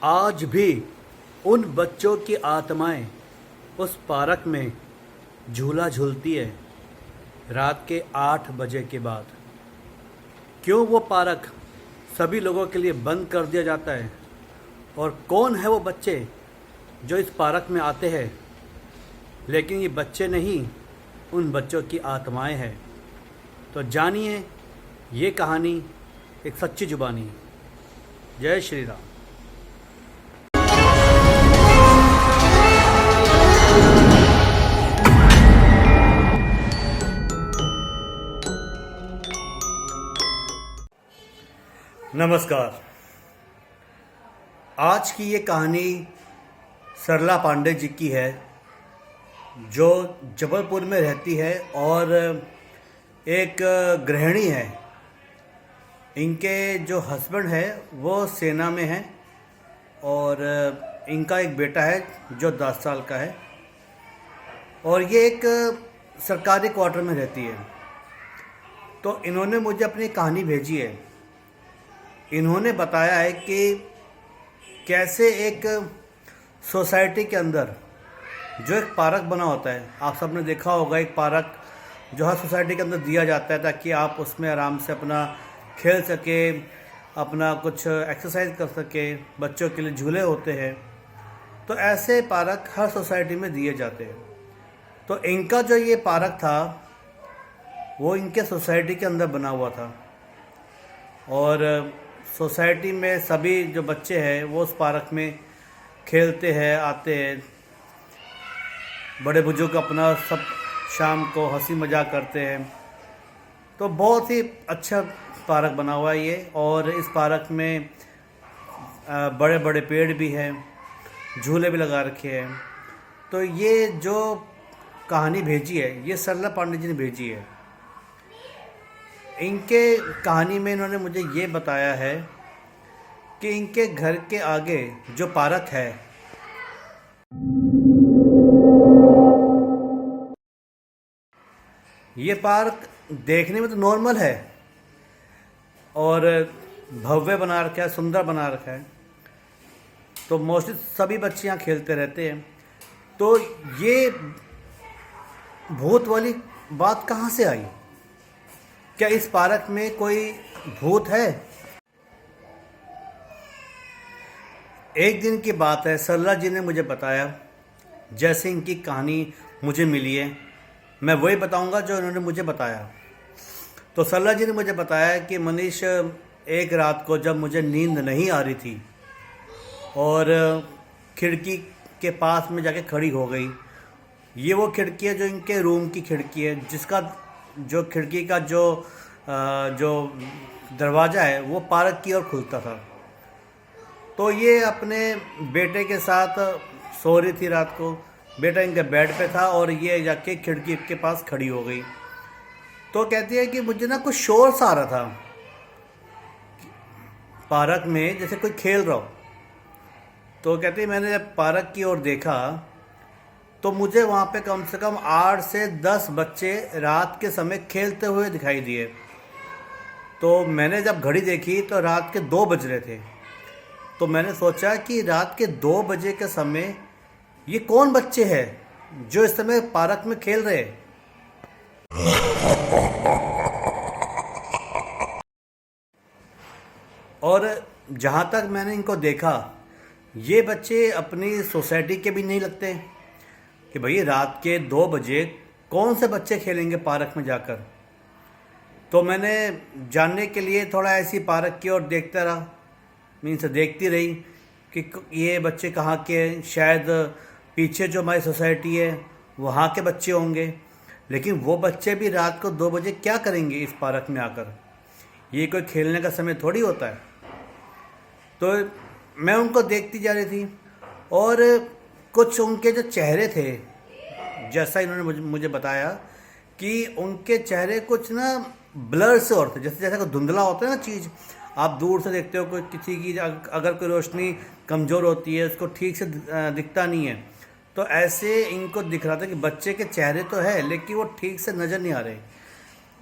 आज भी उन बच्चों की आत्माएं उस पार्क में झूला झूलती है रात के 8 बजे के बाद। क्यों वो पार्क सभी लोगों के लिए बंद कर दिया जाता है और कौन है वो बच्चे जो इस पार्क में आते हैं? लेकिन ये बच्चे नहीं, उन बच्चों की आत्माएं हैं। तो जानिए ये कहानी एक सच्ची जुबानी। जय श्री राम। नमस्कार। आज की ये कहानी सरला पांडे जी की है, जो जबलपुर में रहती है और एक गृहिणी है। इनके जो हस्बैंड है वो सेना में है और इनका एक बेटा है जो 10 साल का है और ये एक सरकारी क्वार्टर में रहती है। तो इन्होंने मुझे अपनी कहानी भेजी है। इन्होंने बताया है कि कैसे एक सोसाइटी के अंदर जो एक पार्क बना होता है, आप सबने देखा होगा, एक पार्क जो हर सोसाइटी के अंदर दिया जाता है ताकि आप उसमें आराम से अपना खेल सके, अपना कुछ एक्सरसाइज कर सके। बच्चों के लिए झूले होते हैं। तो ऐसे पार्क हर सोसाइटी में दिए जाते हैं। तो इनका जो ये पार्क था वो इनके सोसाइटी के अंदर बना हुआ था और सोसाइटी में सभी जो बच्चे हैं वो उस पार्क में खेलते हैं, आते हैं। बड़े बुजुर्ग अपना सब शाम को हंसी मजाक करते हैं। तो बहुत ही अच्छा पार्क बना हुआ है ये। और इस पार्क में बड़े बड़े पेड़ भी हैं, झूले भी लगा रखे हैं। तो ये जो कहानी भेजी है ये सरला पांडे जी ने भेजी है। इनके कहानी में इन्होंने मुझे ये बताया है कि इनके घर के आगे जो पार्क है ये पार्क देखने में तो नॉर्मल है और भव्य बना रखा है, सुंदर बना रखा है। तो मोस्टली सभी बच्चे यहाँ खेलते रहते हैं। तो ये भूत वाली बात कहाँ से आई? क्या इस पार्क में कोई भूत है? एक दिन की बात है, सरला जी ने मुझे बताया। जैसे इनकी कहानी मुझे मिली है मैं वही बताऊंगा जो इन्होंने मुझे बताया। तो सरला जी ने मुझे बताया कि मनीष, एक रात को जब मुझे नींद नहीं आ रही थी और खिड़की के पास में जाके खड़ी हो गई। ये वो खिड़की है जो इनके रूम की खिड़की है, जिसका जो खिड़की का जो दरवाज़ा है वो पार्क की ओर खुलता था। तो ये अपने बेटे के साथ सो रही थी रात को। बेटा इनके बेड पे था और ये जाके खिड़की के पास खड़ी हो गई। तो कहती है कि मुझे ना कुछ शोर सा आ रहा था पार्क में, जैसे कोई खेल रहा हो। तो कहती है मैंने जब पार्क की ओर देखा तो मुझे वहाँ पे कम से कम 8 से 10 बच्चे रात के समय खेलते हुए दिखाई दिए। तो मैंने जब घड़ी देखी तो रात के 2 बज रहे थे। तो मैंने सोचा कि रात के 2 बजे के समय ये कौन बच्चे हैं जो इस समय पार्क में खेल रहे हैं। और जहाँ तक मैंने इनको देखा, ये बच्चे अपनी सोसाइटी के भी नहीं लगते कि भाई रात के 2 बजे कौन से बच्चे खेलेंगे पार्क में जाकर। तो मैंने जानने के लिए थोड़ा ऐसी पार्क की ओर देखता रहा, मीन्स देखती रही कि ये बच्चे कहाँ के हैं। शायद पीछे जो हमारी सोसाइटी है वहाँ के बच्चे होंगे। लेकिन वो बच्चे भी रात को 2 बजे क्या करेंगे इस पार्क में आकर? ये कोई खेलने का समय थोड़ी होता है। तो मैं उनको देखती जा रही थी और कुछ उनके जो चेहरे थे, जैसा इन्होंने मुझे बताया कि उनके चेहरे कुछ ना ब्लर से और थे, जैसे कोई धुंधला होता है ना चीज़। आप दूर से देखते हो कोई किसी की अगर कोई रोशनी कमज़ोर होती है, उसको ठीक से दिखता नहीं है। तो ऐसे इनको दिख रहा था कि बच्चे के चेहरे तो है लेकिन वो ठीक से नज़र नहीं आ रहे।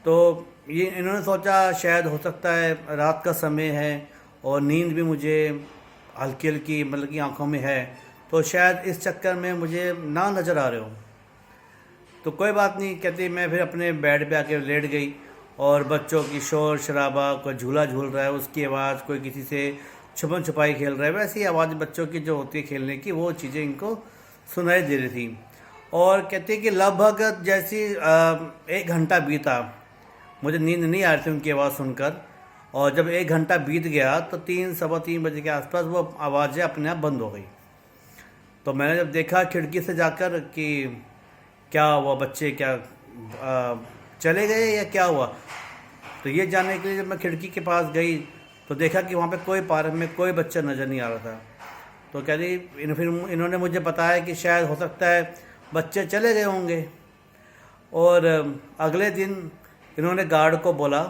तो ये इन्होंने सोचा शायद हो सकता है रात का समय है और नींद भी मुझे हल्की हल्की मतलब कि आंखों में है, तो शायद इस चक्कर में मुझे ना नज़र आ रहे हो। तो कोई बात नहीं, कहती मैं फिर अपने बेड पे आके लेट गई और बच्चों की शोर शराबा, कोई झूला झूल रहा है उसकी आवाज़, कोई किसी से छुपन छुपाई खेल रहा है, वैसी आवाज़ बच्चों की जो होती है खेलने की, वो चीज़ें इनको सुनाई दे रही थी। और कहती कि लगभग जैसी 1 घंटा बीता, मुझे नींद नहीं आ रही थी उनकी आवाज़ सुनकर। और जब 1 घंटा बीत गया तो 3 सवा 3 बजे के आसपास वो आवाज़ें अपने आप बंद हो गई। तो मैंने जब देखा खिड़की से जाकर कि क्या हुआ, बच्चे क्या चले गए या क्या हुआ, तो ये जानने के लिए जब मैं खिड़की के पास गई तो देखा कि वहाँ पे कोई पार्क में कोई बच्चा नज़र नहीं आ रहा था। तो कह रही फिर इन्होंने मुझे बताया कि शायद हो सकता है बच्चे चले गए होंगे। और अगले दिन इन्होंने गार्ड को बोला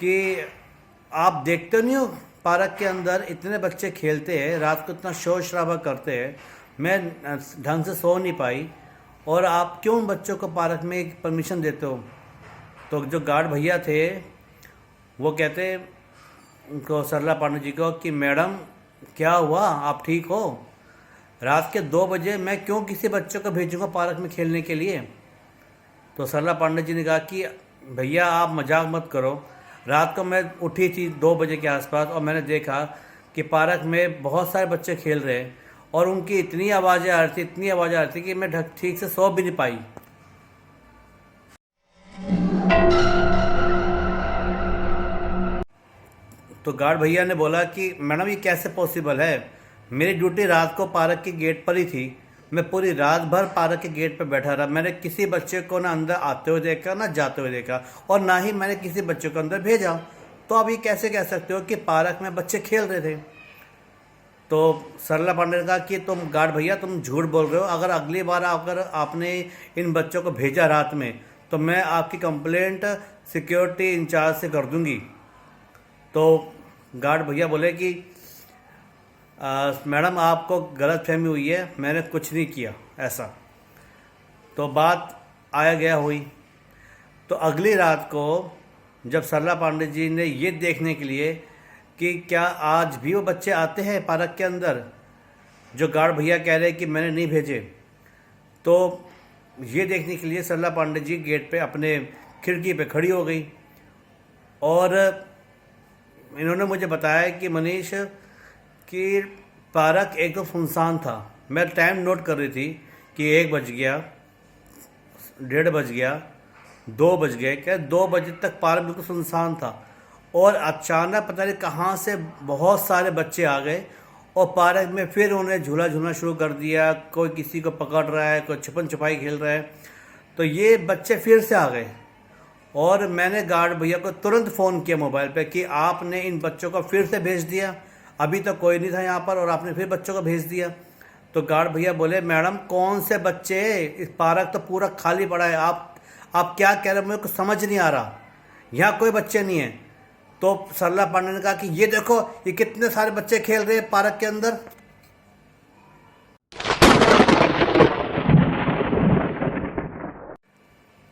कि आप देखते नहीं हो पार्क के अंदर इतने बच्चे खेलते हैं, रात को इतना शोर शराबा करते हैं, मैं ढंग से सो नहीं पाई, और आप क्यों बच्चों को पार्क में परमिशन देते हो। तो जो गार्ड भैया थे वो कहते उनको, सरला पांडे जी को, कि मैडम क्या हुआ, आप ठीक हो, रात के 2 बजे मैं क्यों किसी बच्चों को भेजूंगा पार्क में खेलने के लिए। तो सरला पांडे जी ने कहा कि भैया आप मजाक मत करो, रात को मैं उठी थी 2 बजे के आसपास और मैंने देखा कि पार्क में बहुत सारे बच्चे खेल रहे हैं और उनकी इतनी आवाज़ें आ रही थी, इतनी आवाज़ें आ रही थी कि मैं ठीक से सो भी नहीं पाई। तो गार्ड भैया ने बोला कि मैडम ये कैसे पॉसिबल है, मेरी ड्यूटी रात को पार्क के गेट पर ही थी, मैं पूरी रात भर पार्क के गेट पर बैठा रहा, मैंने किसी बच्चे को ना अंदर आते हुए देखा ना जाते हुए देखा, और ना ही मैंने किसी बच्चे को अंदर भेजा। तो आप ये कैसे कह सकते हो कि पार्क में बच्चे खेल रहे थे। तो सरला पांडे ने कहा कि तुम गार्ड भैया तुम झूठ बोल रहे हो, अगर अगली बार अगर आपने इन बच्चों को भेजा रात में तो मैं आपकी कंप्लेंट सिक्योरिटी इंचार्ज से कर दूंगी। तो गार्ड भैया बोले कि मैडम आपको गलतफहमी हुई है, मैंने कुछ नहीं किया ऐसा। तो बात आया गया हुई। तो अगली रात को जब सरला पांडे जी ने ये देखने के लिए कि क्या आज भी वो बच्चे आते हैं पार्क के अंदर, जो गार्ड भैया कह रहे हैं कि मैंने नहीं भेजे, तो ये देखने के लिए सरला पांडे जी गेट पे अपने खिड़की पे खड़ी हो गई। और इन्होंने मुझे बताया कि मनीष कि पार्क एकदम सुनसान था। मैं टाइम नोट कर रही थी कि 1 बज गया, 1:30 बज गया, 2 बज गए, क्या 2 बजे तक पार्क बिल्कुल सुनसान था। और अचानक पता नहीं कहाँ से बहुत सारे बच्चे आ गए और पार्क में फिर उन्हें झूला झूलना शुरू कर दिया, कोई किसी को पकड़ रहा है, कोई छुपन छुपाई खेल रहा है। तो ये बच्चे फिर से आ गए और मैंने गार्ड भैया को तुरंत फ़ोन किया मोबाइल पे कि आपने इन बच्चों को फिर से भेज दिया, अभी तो कोई नहीं था यहाँ पर और आपने फिर बच्चों को भेज दिया। तो गार्ड भैया बोले मैडम कौन से बच्चे, इस पार्क तो पूरा खाली पड़ा है, आप क्या कह रहे हो, मेरे को समझ नहीं आ रहा, यहाँ कोई बच्चे नहीं है। तो सरला पांडे ने कहा कि ये देखो ये कितने सारे बच्चे खेल रहे हैं पार्क के अंदर।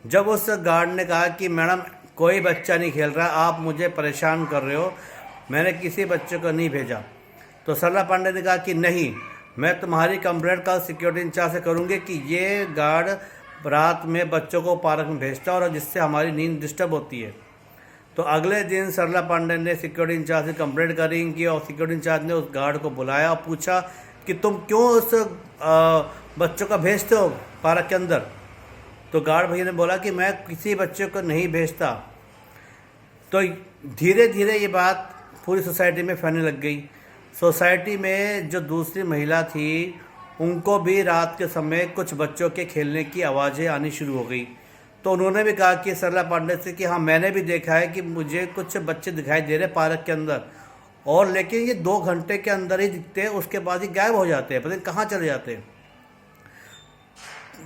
जब उस गार्ड ने कहा कि मैडम कोई बच्चा नहीं खेल रहा, आप मुझे परेशान कर रहे हो, मैंने किसी बच्चे को नहीं भेजा, तो सरला पांडे ने कहा कि नहीं, मैं तुम्हारी कंप्लेंट का सिक्योरिटी इंचार्ज से करूँगी कि ये गार्ड रात में बच्चों को पार्क में भेजता है और जिससे हमारी नींद डिस्टर्ब होती है। तो अगले दिन सरला पांडे ने सिक्योरिटी इंचार्ज से कंप्लेंट करी की और सिक्योरिटी इंचार्ज ने उस गार्ड को बुलाया और पूछा कि तुम क्यों उस बच्चों को भेजते हो पार्क के अंदर। तो गार्ड भैया ने बोला कि मैं किसी बच्चे को नहीं भेजता। तो धीरे धीरे ये बात पूरी सोसाइटी में फैलने लग गई। सोसाइटी में जो दूसरी महिला थी उनको भी रात के समय कुछ बच्चों के खेलने की आवाज़ें आनी शुरू हो गई। तो उन्होंने भी कहा कि सरला पांडे से कि हाँ मैंने भी देखा है कि मुझे कुछ बच्चे दिखाई दे रहे पार्क के अंदर, और लेकिन ये 2 घंटे के अंदर ही दिखते हैं, उसके बाद ही गायब हो जाते हैं, पता नहीं कहाँ चले जाते हैं।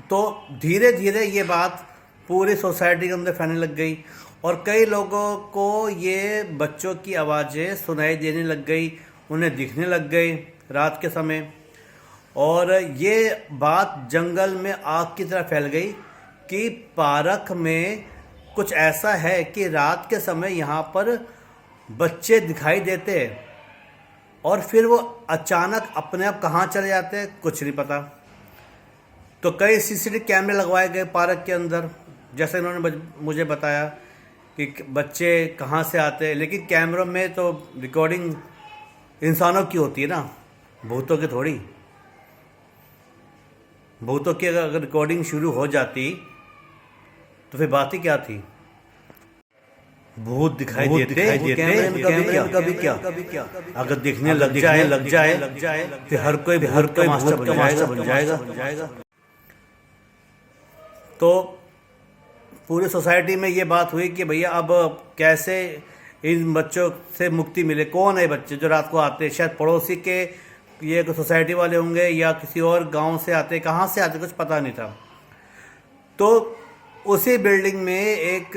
तो धीरे धीरे ये बात पूरी सोसाइटी के अंदर फैलने लग गई और कई लोगों को ये बच्चों की आवाज़ें सुनाई देने लग गई, उन्हें दिखने लग गई रात के समय। और ये बात जंगल में आग की तरह फैल गई कि पार्क में कुछ ऐसा है कि रात के समय यहाँ पर बच्चे दिखाई देते हैं और फिर वो अचानक अपने आप कहाँ चले जाते हैं कुछ नहीं पता। तो कई सीसीटीवी कैमरे लगवाए गए पार्क के अंदर, जैसे इन्होंने मुझे बताया कि बच्चे कहाँ से आते हैं, लेकिन कैमरों में तो रिकॉर्डिंग इंसानों की होती है ना, भूतों की थोड़ी। भूतों की अगर रिकॉर्डिंग शुरू हो जाती तो फिर बात ही क्या थी। भूत दिखाई देते कभी क्या अगर दिखने लग जाए तो हर कोई मास्टर बन जाएगा। तो पूरी सोसाइटी में ये बात हुई कि भैया अब कैसे इन बच्चों से मुक्ति मिले। कौन है बच्चे जो रात को आते हैं? शायद पड़ोसी के ये सोसाइटी वाले होंगे या किसी और गांव से आते, कहाँ से आते कुछ पता नहीं था। तो उसी बिल्डिंग में एक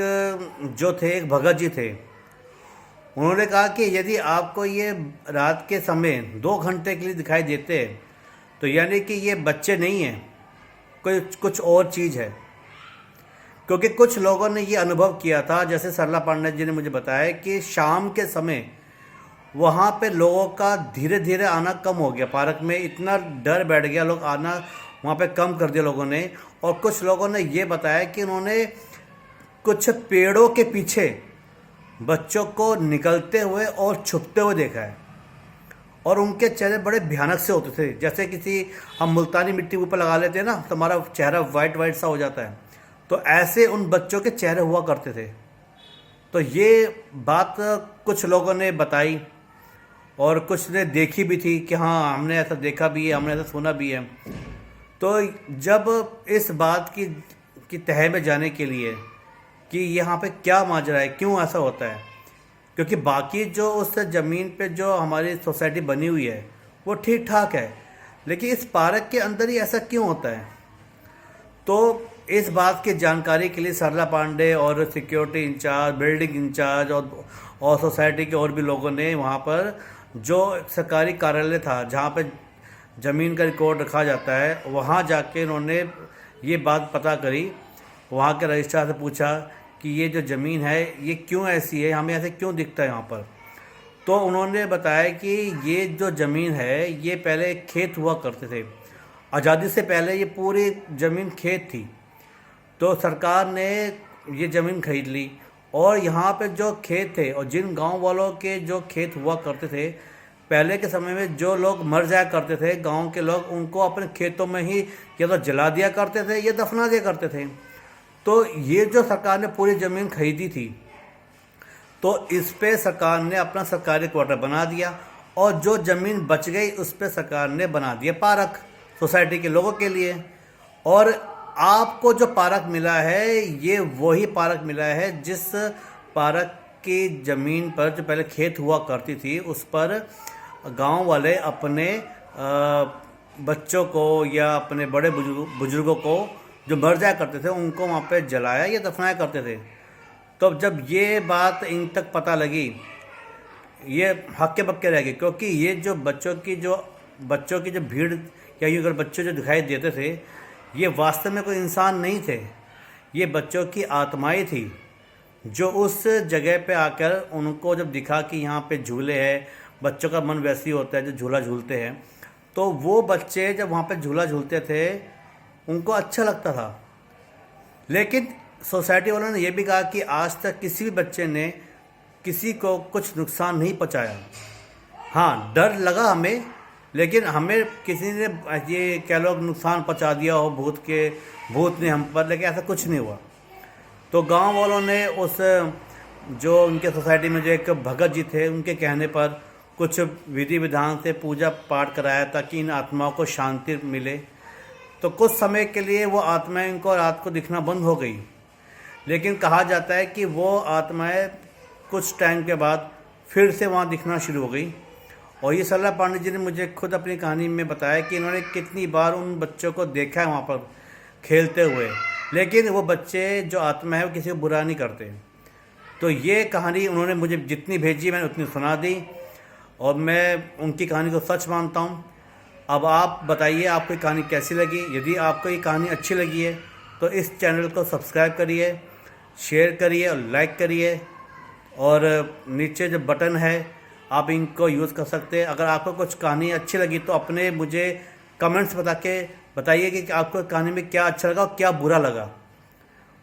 जो थे, एक भगत जी थे, उन्होंने कहा कि यदि आपको ये रात के समय 2 घंटे के लिए दिखाई देते हैं तो यानी कि ये बच्चे नहीं हैं, कोई कुछ और चीज़ है। क्योंकि कुछ लोगों ने ये अनुभव किया था, जैसे सरला पांडे जी ने मुझे बताया कि शाम के समय वहाँ पे लोगों का धीरे धीरे आना कम हो गया। पार्क में इतना डर बैठ गया, लोग आना वहाँ पे कम कर दिया लोगों ने। और कुछ लोगों ने ये बताया कि उन्होंने कुछ पेड़ों के पीछे बच्चों को निकलते हुए और छुपते हुए देखा है, और उनके चेहरे बड़े भयानक से होते थे। जैसे किसी हम मुल्तानी मिट्टी ऊपर लगा लेते हैं ना तो हमारा चेहरा वाइट वाइट सा हो जाता है, तो ऐसे उन बच्चों के चेहरे हुआ करते थे। तो ये बात कुछ लोगों ने बताई और कुछ ने देखी भी थी कि हाँ हमने ऐसा देखा भी है, हमने ऐसा सुना भी है। तो जब इस बात की तह में जाने के लिए कि यहाँ पे क्या माजरा है, क्यों ऐसा होता है, क्योंकि बाकी जो उस ज़मीन पे जो हमारी सोसाइटी बनी हुई है वो ठीक ठाक है, लेकिन इस पार्क के अंदर ही ऐसा क्यों होता है। तो इस बात की जानकारी के लिए सरला पांडे और सिक्योरिटी इंचार्ज, बिल्डिंग इंचार्ज और सोसाइटी के और भी लोगों ने वहाँ पर जो सरकारी कार्यालय था जहाँ पे ज़मीन का रिकॉर्ड रखा जाता है, वहाँ जाके उन्होंने ये बात पता करी। वहाँ के रजिस्ट्रार से पूछा कि ये जो ज़मीन है ये क्यों ऐसी है, हमें ऐसे क्यों दिखता है यहाँ पर। तो उन्होंने बताया कि ये जो ज़मीन है ये पहले खेत हुआ करते थे, आज़ादी से पहले ये पूरी ज़मीन खेत थी। तो सरकार ने ये ज़मीन खरीद ली और यहाँ पे जो खेत थे और जिन गांव वालों के जो खेत हुआ करते थे, पहले के समय में जो लोग मर जाया करते थे गांव के लोग, उनको अपने खेतों में ही या तो जला दिया करते थे या दफना दिया करते थे। तो ये जो सरकार ने पूरी ज़मीन खरीदी थी, तो इस पे सरकार ने अपना सरकारी क्वार्टर बना दिया और जो ज़मीन बच गई उस पे सरकार ने बना दिया पार्क सोसाइटी के लोगों के लिए। और आपको जो पार्क मिला है ये वही पार्क मिला है जिस पार्क की ज़मीन पर जो पहले खेत हुआ करती थी उस पर गांव वाले अपने बच्चों को या अपने बड़े बुजुर्गों को जो मर जाया करते थे उनको वहाँ पे जलाया या दफनाया करते थे। तो जब ये बात इन तक पता लगी, ये हक्के बक्के रह गए, क्योंकि ये जो बच्चों की जो भीड़ या यूँ अगर बच्चे जो दिखाई देते थे ये वास्तव में कोई इंसान नहीं थे, ये बच्चों की आत्माएं थी जो उस जगह पे आकर उनको जब दिखा कि यहाँ पे झूले हैं, बच्चों का मन वैसे ही होता है जो झूला झूलते हैं, तो वो बच्चे जब वहाँ पे झूला झूलते थे उनको अच्छा लगता था। लेकिन सोसाइटी वालों ने यह भी कहा कि आज तक किसी भी बच्चे ने किसी को कुछ नुकसान नहीं पहुँचाया। हाँ, डर लगा हमें, लेकिन हमें किसी ने ये कह लो नुकसान पहुँचा दिया हो भूत ने हम पर, लेकिन ऐसा कुछ नहीं हुआ। तो गांव वालों ने उस जो उनके सोसाइटी में जो एक भगत जी थे उनके कहने पर कुछ विधि विधान से पूजा पाठ कराया ताकि इन आत्माओं को शांति मिले। तो कुछ समय के लिए वो आत्माएं इनको रात को दिखना बंद हो गई, लेकिन कहा जाता है कि वो आत्माएं कुछ टाइम के बाद फिर से वहाँ दिखना शुरू हो गई। और ये सरला पांडे जी ने मुझे खुद अपनी कहानी में बताया कि इन्होंने कितनी बार उन बच्चों को देखा है वहाँ पर खेलते हुए, लेकिन वो बच्चे जो आत्मा है वो किसी को बुरा नहीं करते। तो ये कहानी उन्होंने मुझे जितनी भेजी मैंने उतनी सुना दी और मैं उनकी कहानी को सच मानता हूँ। अब आप बताइए आपको ये कहानी कैसी लगी। यदि आपको ये कहानी अच्छी लगी है तो इस चैनल को सब्सक्राइब करिए, शेयर करिए और लाइक करिए, और नीचे जो बटन है आप इनको यूज़ कर सकते हैं। अगर आपको कुछ कहानी अच्छी लगी तो अपने मुझे कमेंट्स बताइए कि आपको कहानी में क्या अच्छा लगा और क्या बुरा लगा।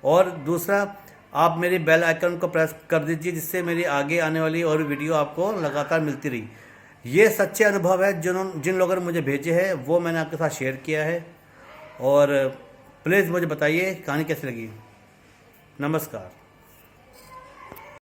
और दूसरा, आप मेरी बेल आइकन को प्रेस कर दीजिए, जिससे मेरी आगे आने वाली और वीडियो आपको लगातार मिलती रही। ये सच्चे अनुभव है जिन लोगों ने मुझे भेजे हैं, वो मैंने आपके साथ शेयर किया है। और प्लीज़ मुझे बताइए कहानी कैसी लगी। नमस्कार।